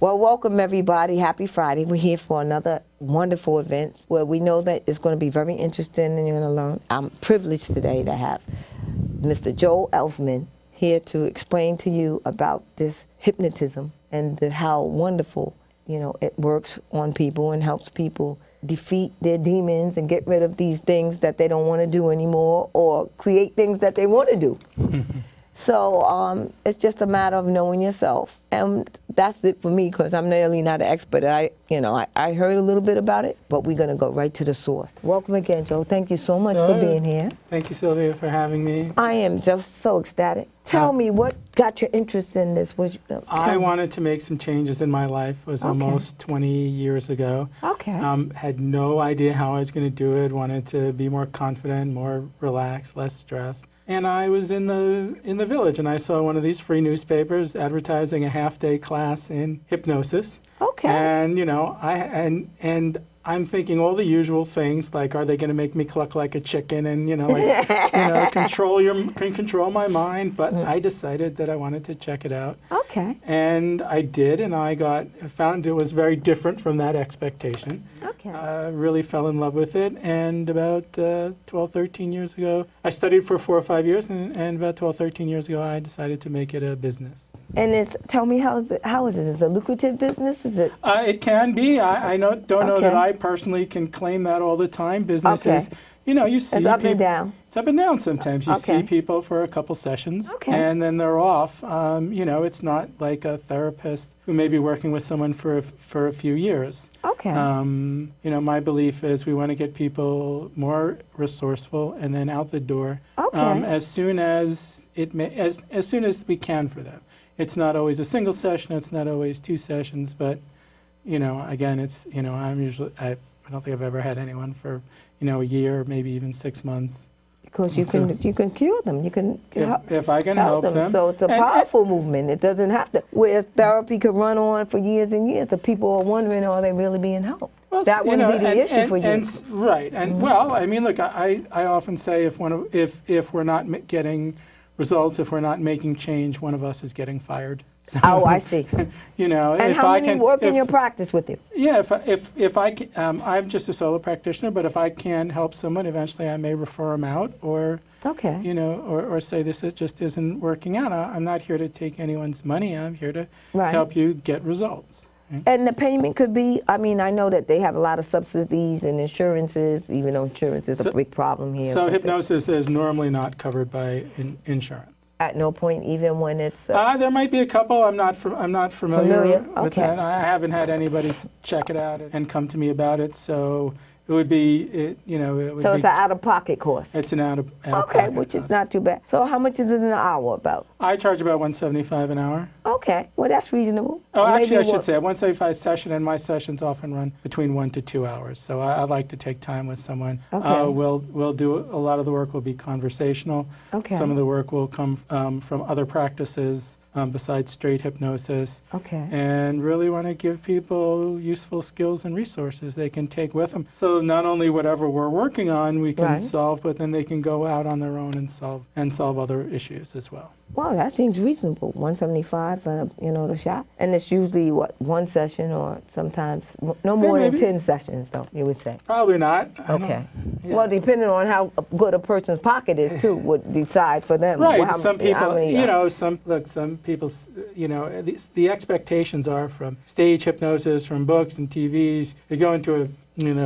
Well, welcome everybody. Happy Friday. We're here for another wonderful event where we know that it's going to be very interesting and you're going to learn. I'm privileged today to have Mr. Joel Elfman here to explain to you about this hypnotism and how wonderful, it works on people and helps people defeat their demons and get rid of these things that they don't want to do anymore or create things that they want to do. So it's just a matter of knowing yourself, and that's it for me because I'm really not an expert. I heard a little bit about it, but we're gonna go right to the source. Welcome again, Joe. Thank you so much for being here. Thank you, Sylvia, for having me. I am just so ecstatic. Tell me what got your interest in this. I wanted to make some changes in my life. It was almost 20 years ago. Okay. Had no idea how I was going to do it. Wanted to be more confident, more relaxed, less stressed. And I was in the village, and I saw one of these free newspapers advertising a half-day class in hypnosis. Okay. And I'm thinking all the usual things, like, are they going to make me cluck like a chicken and, control my mind? But I decided that I wanted to check it out. Okay. And I did, and I found it was very different from that expectation. Okay. Really fell in love with it, and about 12, 13 years ago, I studied for 4 or 5 years, and about 12, 13 years ago, I decided to make it a business. And tell me, how is it? Is it a lucrative business? Is it? It can be. I don't know that I personally can claim that all the time. Businesses, you see it's up people, and down. It's up and down sometimes. You see people for a couple sessions, and then they're off. It's not like a therapist who may be working with someone for a few years. Okay. My belief is we want to get people more resourceful and then out the door as soon as as soon as we can for them. It's not always a single session. It's not always 2 sessions, but again, it's I don't think I've ever had anyone for a year, maybe even 6 months. Because you can cure them. You can if I can help them. So it's a powerful movement. It doesn't have to. Whereas therapy could run on for years and years, the people are wondering, are they really being helped? Well, that wouldn't be the issue for you. Right. And well, I mean, look, I often say if we're not getting results, if we're not making change, one of us is getting fired. So, oh, I see. And if how many work in your practice with you? Yeah, if I can, I'm just a solo practitioner, but if I can help someone, eventually I may refer them out, or or say this just isn't working out. I'm not here to take anyone's money. I'm here to help you get results. And the payment could be, I know that they have a lot of subsidies and insurances, even though insurance is a big problem here. So hypnosis is normally not covered by insurance. At no point, even when it's... there might be a couple. I'm not familiar with that. I haven't had anybody check it out and come to me about it, so... It would be, So it's an out-of-pocket cost? It's an out-of-pocket which is not too bad. So how much is it an hour about? I charge about $175 an hour. Okay, well that's reasonable. Oh, actually I should say a $175 session, and my sessions often run between 1 to 2 hours. So I like to take time with someone. Okay. We'll do, a lot of the work will be conversational. Okay. Some of the work will come from other practices. Besides straight hypnosis, and really want to give people useful skills and resources they can take with them. So not only whatever we're working on we can solve, but then they can go out on their own and solve other issues as well. Well, that seems reasonable. $175, the shot, and it's usually what, 1 session, or sometimes no more than 10 sessions, though. You would say. Probably not. Okay. Well, depending on how good a person's pocket is, too, would decide for them. Right. Some people, some people's, the expectations are from stage hypnosis, from books and TVs. You go into a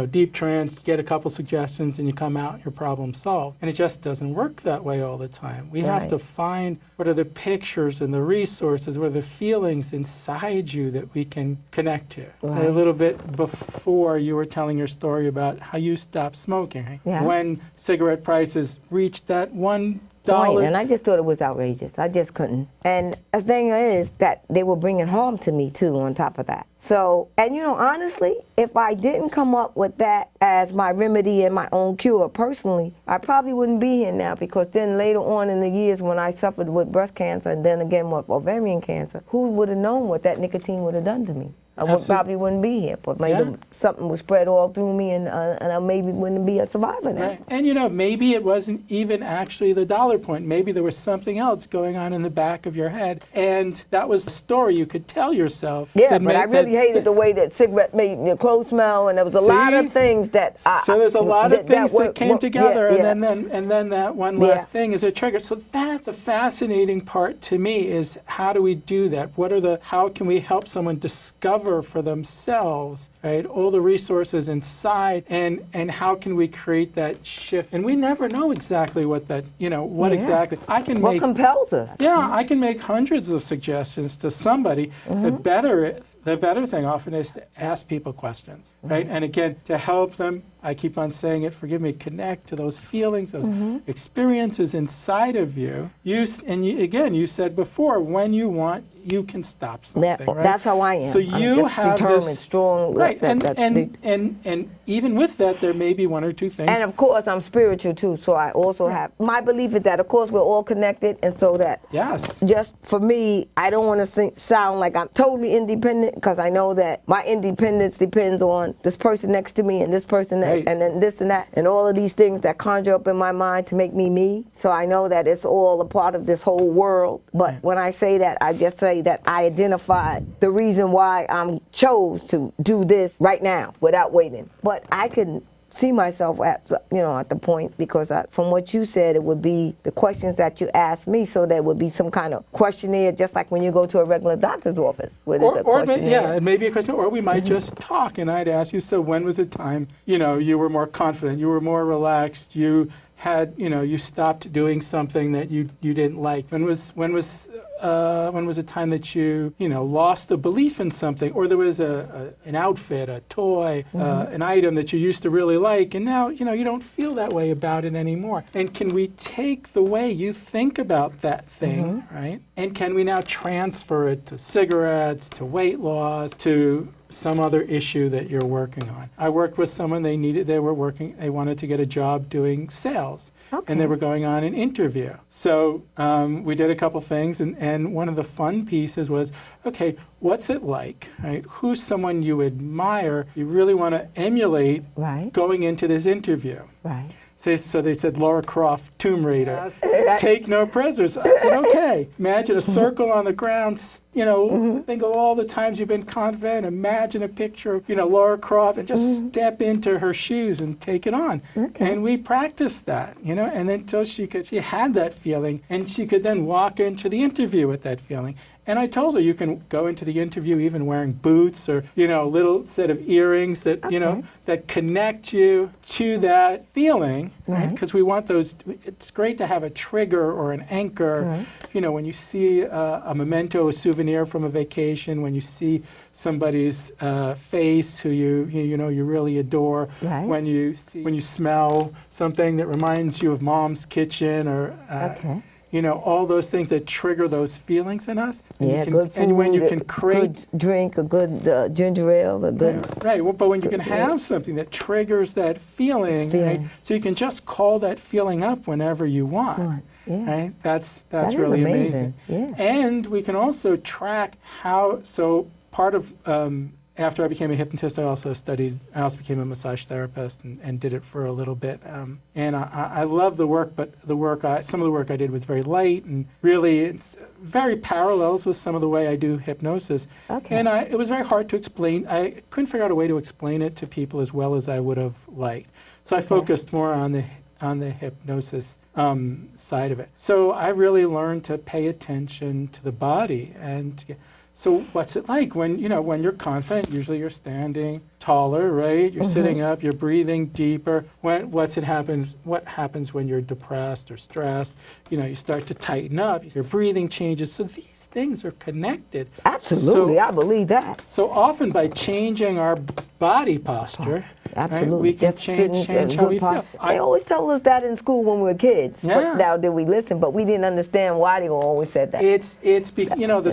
deep trance, get a couple suggestions, and you come out, your problem's solved. And it just doesn't work that way all the time. We have to find what are the pictures and the resources, what are the feelings inside you that we can connect to. A little bit before you were telling your story about how you stopped smoking. When cigarette prices reached that $1 and I just thought it was outrageous. I just couldn't. And the thing is that they were bringing harm to me, too, on top of that. So, and honestly, if I didn't come up with that as my remedy and my own cure personally, I probably wouldn't be here now, because then later on in the years when I suffered with breast cancer and then again with ovarian cancer, who would have known what that nicotine would have done to me? probably wouldn't be here. But maybe something was spread all through me, and I maybe wouldn't be a survivor now. Right. And maybe it wasn't even actually the dollar point. Maybe there was something else going on in the back of your head, and that was the story you could tell yourself. Yeah, but I really hated the way that cigarette made your clothes smell, and there was a lot of things that. So there's a lot of things that came together, and then that one last thing is a trigger. So that's the fascinating part to me, is how do we do that? How can we help someone discover for themselves, right, all the resources inside, and how can we create that shift? And we never know exactly what that, exactly. What compels us? Yeah, I can make hundreds of suggestions to somebody. The better thing often is to ask people questions, right? And again, to help them, I keep on saying it, forgive me, connect to those feelings, those experiences inside of you. You said before, when you want, you can stop something, right? That's how I am. So you have determined, this, strong, right? And even with that, there may be one or two things. And of course, I'm spiritual too, so I also have my belief is that, of course, we're all connected, and so that just for me, I don't want to sound like I'm totally independent, because I know that my independence depends on this person next to me and this person and then this and that and all of these things that conjure up in my mind to make me me. So I know that it's all a part of this whole world. But when I say that, I just say that I identified the reason why I chose to do this right now without waiting. But I can see myself at the point, because from what you said, it would be the questions that you asked me, so there would be some kind of questionnaire, just like when you go to a regular doctor's office. It may be a question, or we might just talk, and I'd ask you, so when was the time, you were more confident, you were more relaxed, you had, you stopped doing something that you didn't like? When was a time that you lost a belief in something, or there was an outfit, a toy, an item that you used to really like, and now you don't feel that way about it anymore? And can we take the way you think about that thing, right? And can we now transfer it to cigarettes, to weight loss, to some other issue that you're working on? I worked with someone, they wanted to get a job doing sales, and they were going on an interview. So we did a couple things, and one of the fun pieces was, okay, what's it like, right? Who's someone you admire, you really want to emulate going into this interview? Right. So they said, Lara Croft, Tomb Raider, take no prisoners. I said, okay. Imagine a circle on the ground, think of all the times you've been confident. Imagine a picture of, Lara Croft, and just step into her shoes and take it on. And we practiced that, and then until she had that feeling, and she could then walk into the interview with that feeling. And I told her, you can go into the interview even wearing boots, or, a little set of earrings that, that connect you to that feeling, right? Because we want those, it's great to have a trigger or an anchor. When you see a memento, a souvenir from a vacation, when you see somebody's face who you really adore, when you smell something that reminds you of Mom's kitchen, or all those things that trigger those feelings in us. And good food, and when you can create good drink, a good ginger ale, a good... Right, but when you can have something that triggers that feeling, right? So you can just call that feeling up whenever you want. Right? That's really amazing. And we can also track how, so part of, after I became a hypnotist, I also became a massage therapist and did it for a little bit. And I love the work, but some of the work I did was very light, and really it's very parallels with some of the way I do hypnosis. And it was very hard to explain. I couldn't figure out a way to explain it to people as well as I would have liked. So I focused more on the hypnosis side of it. So I really learned to pay attention to the body. And so what's it like when you're confident? Usually you're standing taller, right? You're sitting up, you're breathing deeper. What happens when you're depressed or stressed? You start to tighten up. Your breathing changes. So these things are connected. Absolutely, I believe that. So often by changing our body posture, absolutely. Right? We can Just change sitting how we good feel. They always told us that in school when we were kids. Yeah. But now did we listen? But we didn't understand why they always said that.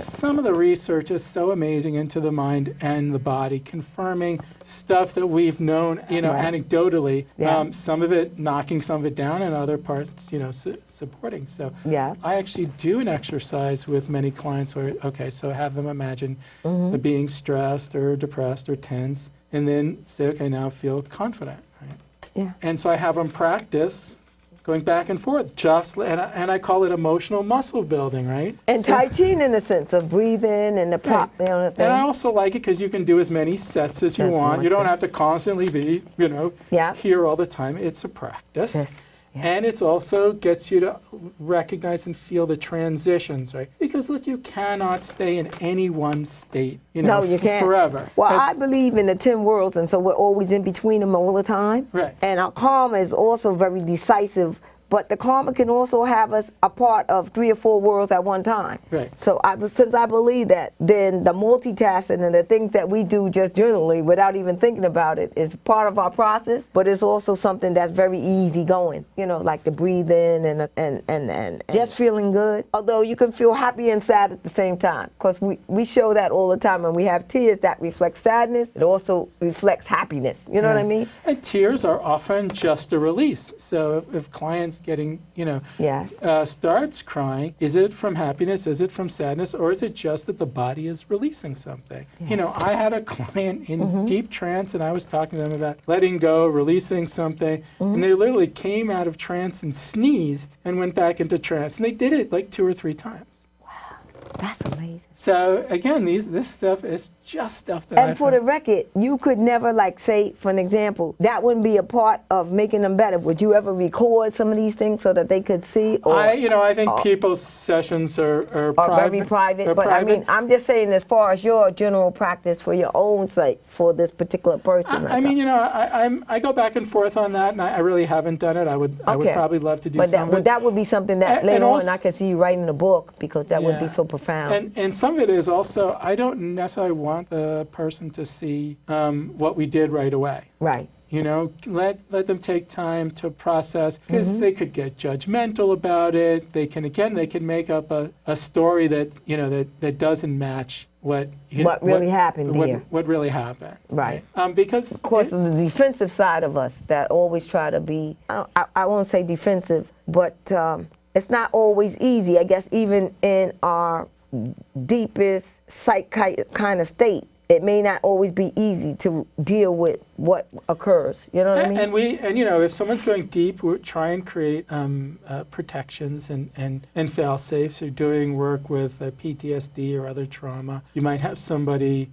Some of the research is so amazing into the mind and the body, confirming stuff that we've known, Right. anecdotally. Yeah. Some of it knocking some of it down, and other parts, supporting. So Yeah. I actually do an exercise with many clients where, okay, so have them imagine being stressed or depressed or tense, and then say, okay, now feel confident. Right? Yeah. And so I have them practice going back and forth, and I call it emotional muscle building, right? And Tai Chi in a sense of breathing and the prop, Right. thing. And I also like it because you can do as many sets as you That's want. You don't true. have to constantly be, Yeah. here all the time. It's a practice. Yes. Yeah. And it's also gets you to recognize and feel the transitions, right? Because look, you cannot stay in any one state, No, you can't. forever. Well, 'Cause- I believe in the 10 worlds, and so we're always in between them all the time. Right. And our karma is also very decisive, but the karma can also have us a part of 3 or 4 worlds at one time. Right. So since I believe that, then the multitasking and the things that we do just generally without even thinking about it is part of our process, but it's also something that's very easy going, like the breathing and just feeling good. Although you can feel happy and sad at the same time, because we show that all the time. When we have tears, that reflects sadness. It also reflects happiness. You know what I mean? And tears are often just a release. So if clients getting, Yes. starts crying, is it from happiness, is it from sadness, or is it just that the body is releasing something? Yes. I had a client in deep trance, and I was talking to them about letting go, releasing something, and they literally came out of trance and sneezed and went back into trance, and they did it like 2 or 3 times. That's amazing. So again, this stuff is just stuff that And for the record, you could never, say, for an example, that wouldn't be a part of making them better. Would you ever record some of these things so that they could see? Or, I think people's sessions are very private. But I mean, I'm just saying, as far as your general practice for your own sake, for this particular person. I go back and forth on that, and I really haven't done it. I would probably love to do some of it. But that would be something that later on I could see you writing a book, because that would be so profound. And some of it is also, I don't necessarily want the person to see what we did right away. Right. Let them take time to process, because they could get judgmental about it. They can make up a story that that doesn't match what really happened here. What really happened. Right. Because of course, the defensive side of us that always try to be, I won't say defensive, but it's not always easy. I guess even in our deepest psych kind of state, it may not always be easy to deal with what occurs. You know what I mean? And if someone's going deep, we try and create protections and fail safes. You're doing work with PTSD or other trauma. You might have somebody,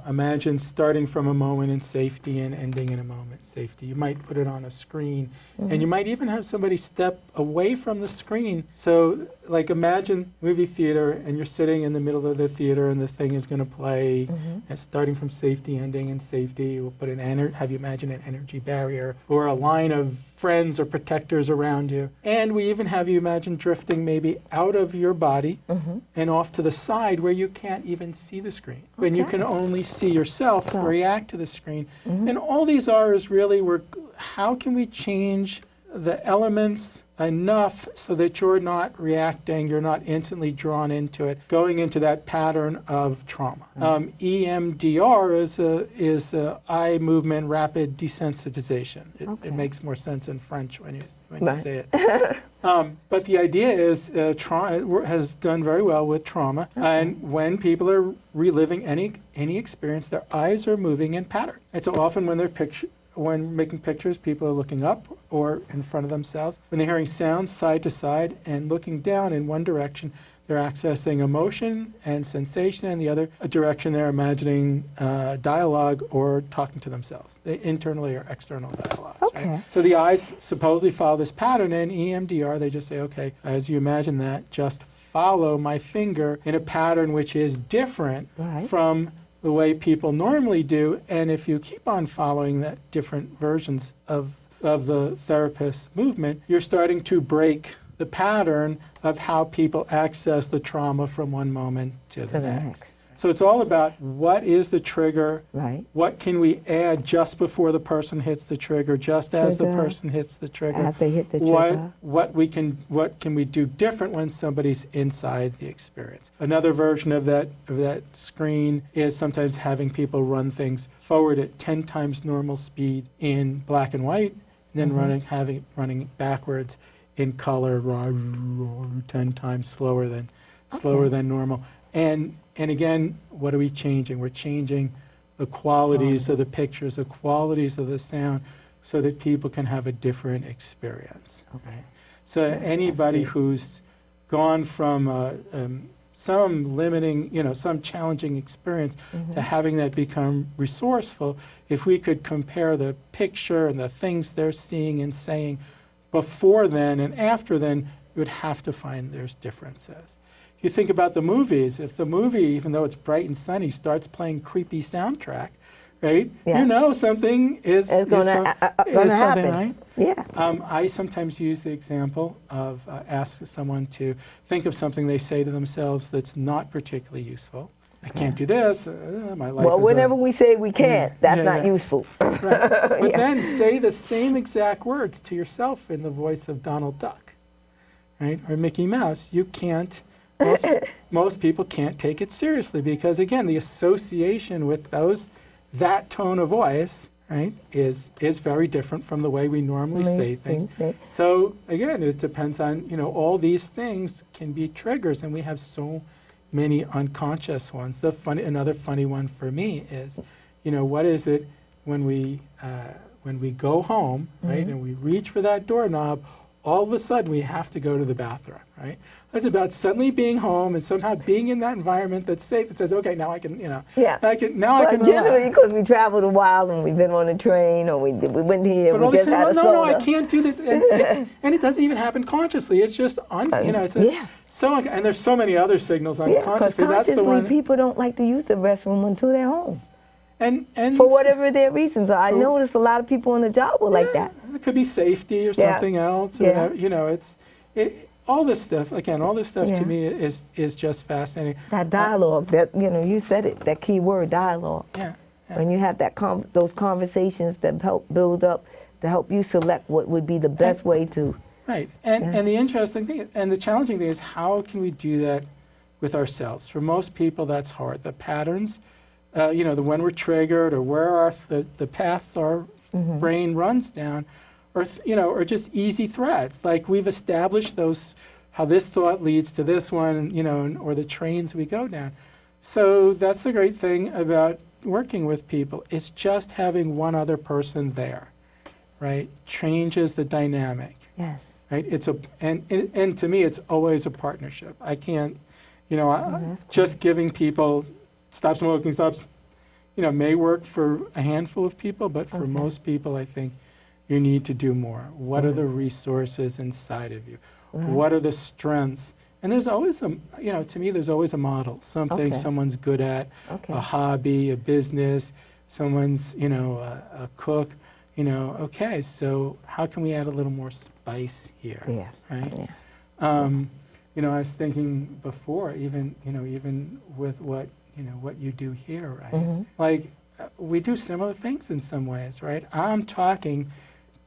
imagine starting from a moment in safety and ending in a moment in safety. You might put it on a screen, and you might even have somebody step away from the screen. So, imagine movie theater, and you're sitting in the middle of the theater, and the thing is going to play, and starting from safety, ending in safety. We'll put have you imagine an energy barrier or a line of friends or protectors around you. And we even have you imagine drifting maybe out of your body and off to the side where you can't even see the screen. When you can only see yourself react to the screen. And all these are is really, how can we change the elements enough so that you're not reacting, you're not instantly drawn into it, going into that pattern of trauma. EMDR is eye movement rapid desensitization. It makes more sense in French when you say it. But the idea is trauma has done very well with trauma, and when people are reliving any experience, their eyes are moving in patterns. And so often when making pictures, people are looking up or in front of themselves. When they're hearing sounds side to side and looking down in one direction, they're accessing emotion and sensation, and the other direction they're imagining dialogue or talking to themselves, internally or external dialogue. Okay. Right? So the eyes supposedly follow this pattern, and EMDR, they just say, okay, as you imagine that, just follow my finger in a pattern which is different from the way people normally do, and if you keep on following that different versions of the therapist's movement, you're starting to break the pattern of how people access the trauma from one moment to the next. So it's all about what is the trigger, Right. what can we add just before the person hits the trigger, just as the person hits the trigger. As they hit the trigger. What can we do different when somebody's inside the experience? Another version of that screen is sometimes having people run things forward at 10 times normal speed in black and white, and then running backwards in color 10 times slower than normal. And again, what are we changing? We're changing the qualities of the pictures, the qualities of the sound, so that people can have a different experience. Okay. So anybody who's gone from some limiting, some challenging experience to having that become resourceful, if we could compare the picture and the things they're seeing and saying before then and after then, you would have to find there's differences. You think about the movies. If the movie, even though it's bright and sunny, starts playing creepy soundtrack, right? Yeah. You know something is gonna something, happen. right? Yeah. I sometimes use the example of ask someone to think of something they say to themselves that's not particularly useful. I can't do this. My life Well, is whenever we say we can't, that's not useful. Right. But then say the same exact words to yourself in the voice of Donald Duck, right? Or Mickey Mouse. You can't. Most people can't take it seriously because, again, the association with that tone of voice, right, is very different from the way we normally say things. So, again, it depends on, all these things can be triggers, and we have so many unconscious ones. Another funny one for me is, what is it when we go home, right, and we reach for that doorknob, all of a sudden we have to go to the bathroom, right? It's about suddenly being home and somehow being in that environment that's safe, that says, okay, now I can, Yeah. I can relax. Generally, because we traveled a while and we've been on a train or we went here, but we just had a soda. No, I can't do that. And it doesn't even happen consciously. It's just, and there's so many other signals unconsciously. Because That's the one. People don't like to use the restroom until they're home. And for whatever their reasons are. I noticed a lot of people on the job were like that. It could be safety or something else. Or whatever. All this stuff, again, to me is just fascinating. That dialogue, you said it, that key word, dialogue. Yeah. When you have those conversations that help build up, to help you select what would be the best way to. Right. And the interesting thing, and the challenging thing is, how can we do that with ourselves? For most people, that's hard. The patterns, when we're triggered or where the paths our brain runs down, or just easy threads. Like we've established how this thought leads to this one, or the trains we go down. So that's the great thing about working with people. It's just having one other person there, right? Changes the dynamic. Yes. Right. And to me, it's always a partnership. I can't, just giving people stop smoking, may work for a handful of people, but for most people, I think you need to do more. What are the resources inside of you? What are the strengths? And there's always to me, there's always a model, something someone's good at, a hobby, a business, someone's, a cook, okay, so how can we add a little more spice here? Yeah. Right? Yeah. I was thinking before, even with what you do here, right? Like, we do similar things in some ways, right? I'm talking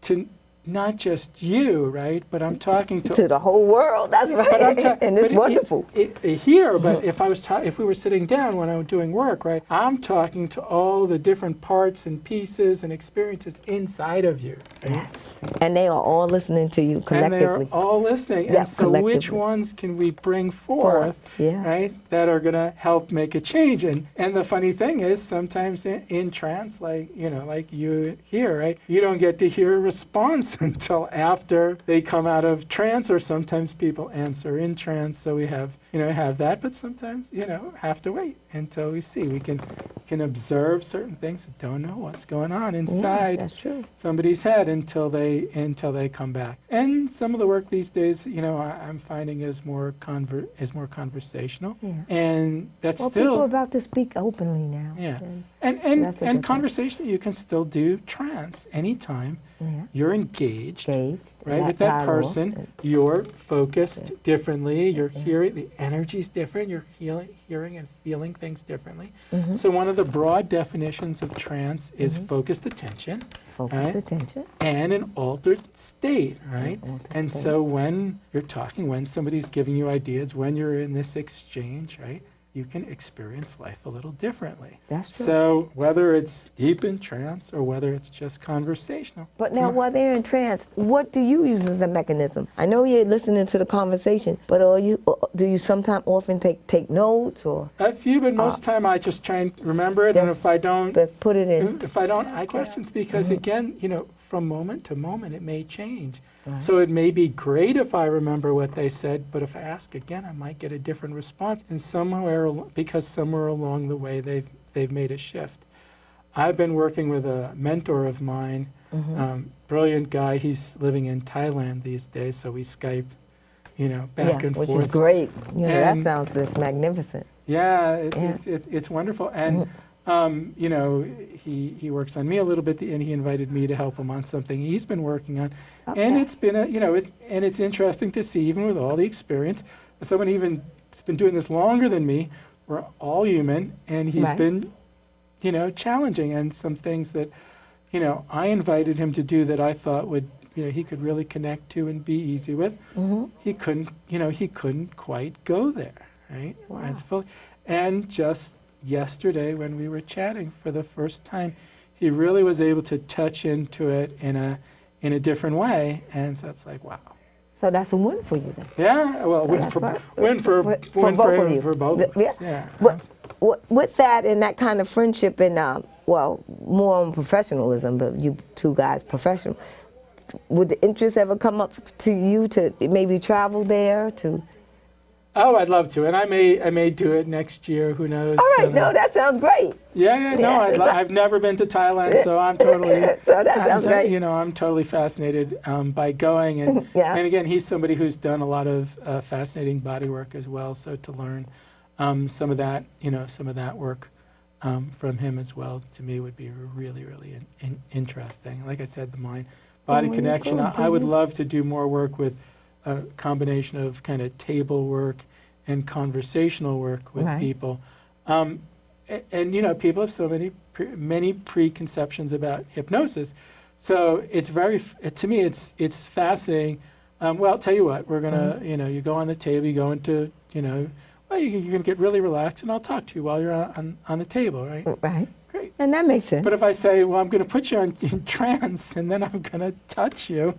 to not just you, right? But I'm talking to the whole world. That's right. But and it's wonderful. Here, but if we were sitting down when I'm doing work, right? I'm talking to all the different parts and pieces and experiences inside of you. Right? Yes. And they are all listening to you collectively. And they're all listening. Yep, and so which ones can we bring forth, right, that are going to help make a change? And the funny thing is, sometimes in trance, like you hear, right, you don't get to hear a response until after they come out of trance, or sometimes people answer in trance, so we have that, but sometimes have to wait until we see. We can can observe certain things and don't know what's going on inside that's true. somebody's head until they come back. And some of the work these days, I'm finding is more conversational, and that's well, still people are about to speak openly now. Yeah, that's a and good conversation, you can still do trance anytime you're engaged, Engaged, right, with that person. You're focused differently. You're hearing, the energy's different. You're hearing and feeling things differently. So one of the broad definitions of trance is focused attention. Focused attention. And an altered state, right? And state. so when you're talking, when somebody's giving you ideas, when you're in this exchange, right, you can experience life a little differently. That's true. So whether it's deep in trance or whether it's just conversational. But now, while they're in trance, what do you use as a mechanism? I know you're listening to the conversation, but do you sometimes often take notes or? A few, but most time I just try and remember it, and if I don't, just put it in. If I don't, I questions because again, from moment to moment, it may change. So it may be great if I remember what they said, but if I ask again, I might get a different response. And somewhere along the way, they've made a shift. I've been working with a mentor of mine, brilliant guy. He's living in Thailand these days, so we Skype, back and forth. Which is great. That sounds just magnificent. Yeah, it's wonderful. And he works on me a little bit, and he invited me to help him on something he's been working on. Okay. And it's been and it's interesting to see, even with all the experience, someone even has been doing this longer than me. We're all human, and he's been, challenging, and some things that, I invited him to do that I thought would, he could really connect to and be easy with. He couldn't quite go there, right? Wow. And just yesterday, when we were chatting for the first time, he really was able to touch into it in a different way, and so it's like, wow. So that's a win for you then. Yeah, well, win for both of us. Yeah. With that and that kind of friendship and more on professionalism, but you two guys professional, would the interest ever come up to you to maybe travel there to? Oh, I'd love to, and I may do it next year. Who knows? All right, no, that sounds great. I've never been to Thailand, so I'm totally. So that sounds great. I'm totally fascinated by going, and and again, he's somebody who's done a lot of fascinating body work as well. So to learn some of that work from him as well, to me would be really, really interesting. Like I said, the mind-body connection. I would love to do more work with a combination of kind of table work and conversational work with people. And people have so many preconceptions about hypnosis. So it's to me, it's fascinating. Well, I'll tell you what, we're gonna, you go on the table, you go into, well, you're gonna get really relaxed, and I'll talk to you while you're on the table, right? Right. Great. And that makes sense. But if I say, well, I'm gonna put you in trance, and then I'm gonna touch you,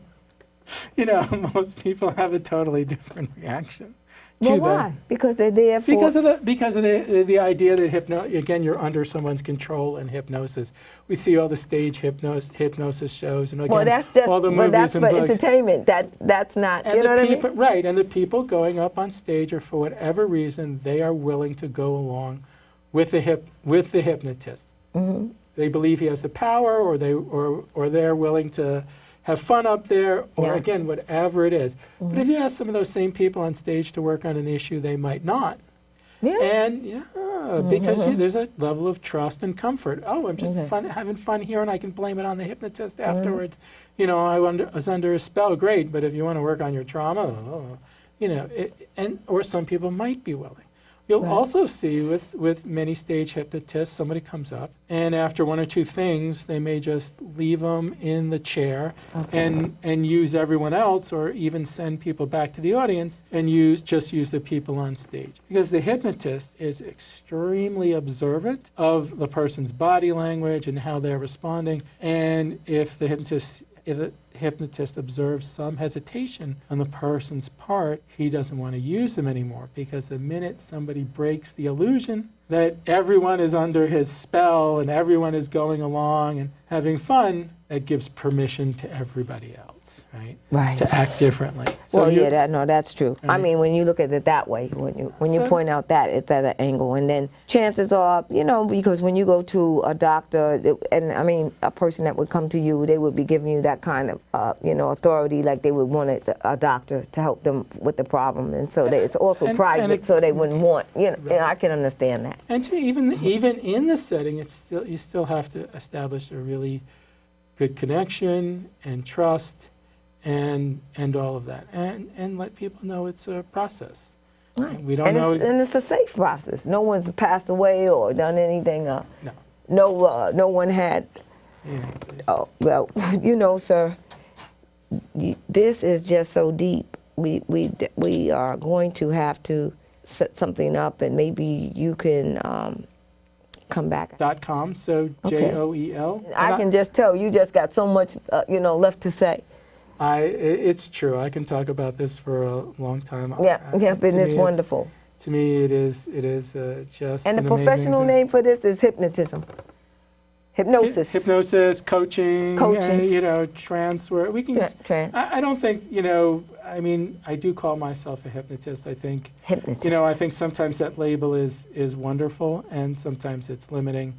most people have a totally different reaction to that. Why? Because they're there for... Because of the idea that again, you're under someone's control in hypnosis. We see all the stage hypnosis shows, and again, all the movies and books. That's for entertainment. That's not, and you know what I mean? Right, and the people going up on stage, or for whatever reason, they are willing to go along with the hypnotist. They believe he has the power, or they're willing to have fun up there, or again, whatever it is. But if you ask some of those same people on stage to work on an issue, they might not. And because there's a level of trust and comfort. Oh, I'm just having fun here, and I can blame it on the hypnotist afterwards. I was under a spell, great, but if you want to work on your trauma, or some people might be willing. You'll also see with many stage hypnotists, somebody comes up, and after one or two things, they may just leave them in the chair and use everyone else, or even send people back to the audience and just use the people on stage. Because the hypnotist is extremely observant of the person's body language and how they're responding, and if the hypnotist observes some hesitation on the person's part, he doesn't want to use them anymore, because the minute somebody breaks the illusion that everyone is under his spell and everyone is going along and having fun, that gives permission to everybody else. habits, right? Right. To act differently. So Well, yeah, that's true. Right. I mean, when you look at it that way, when you So- point out that, it's at an angle. And then chances are, because when you go to a doctor, and I mean, a person that would come to you, they would be giving you that kind of, authority, like they would want a doctor to help them with the problem. And so it's also private, so they wouldn't want, and I can understand that. And to me, even in the setting, you still have to establish a really good connection and trust and all of that, and let people know it's a process. Right. We don't know. And it's a safe process. No one's passed away or done anything. No one had. Oh well, sir. This is just so deep. We are going to have to set something up, and maybe you can come back. .com. So JOEL. I can just tell you just got so much left to say. It's true. I can talk about this for a long time. But it's wonderful. To me, it is just. And the professional name for this is hypnotism. Hypnosis. Hypnosis, coaching. Trance. Where we can. Trance. I don't think I mean, I do call myself a hypnotist. I think. Hypnotist. I think sometimes that label is wonderful, and sometimes it's limiting.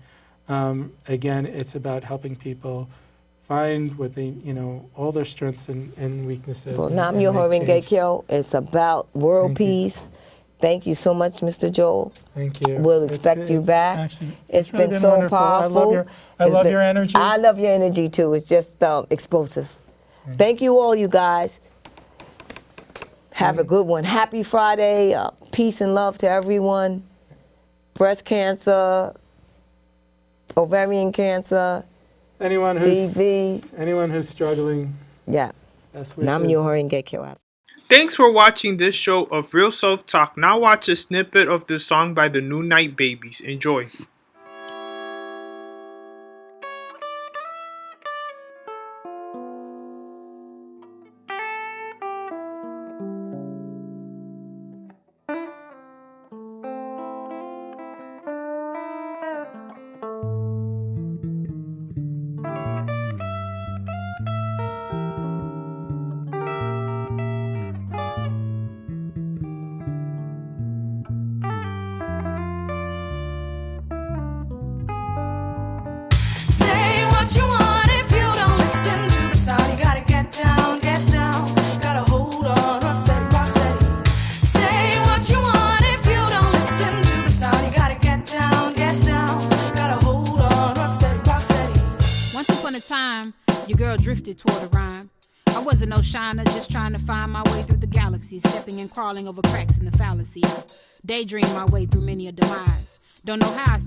Again, it's about helping people find what they, all their strengths and weaknesses. Well, Nam Myoho Renge Kyo. It's about world peace. Thank you so much, Mr. Joel. Thank you. We'll expect you back. Actually, it's really been so wonderful. powerful. I love your energy. I love your energy too. It's just explosive. Thank you all, you guys. Have a good one. Happy Friday. Peace and love to everyone. Breast cancer, ovarian cancer, anyone who's struggling. Yeah. Best wishes. Nam Myoho Renge Kyo. Thanks for watching this show of Real Self Talk. Now watch a snippet of the song by the New Night Babies. Enjoy. Your girl drifted toward a rhyme. I wasn't no shiner, just trying to find my way through the galaxy, stepping and crawling over cracks in the fallacy. Daydream my way through many a demise. Don't know how I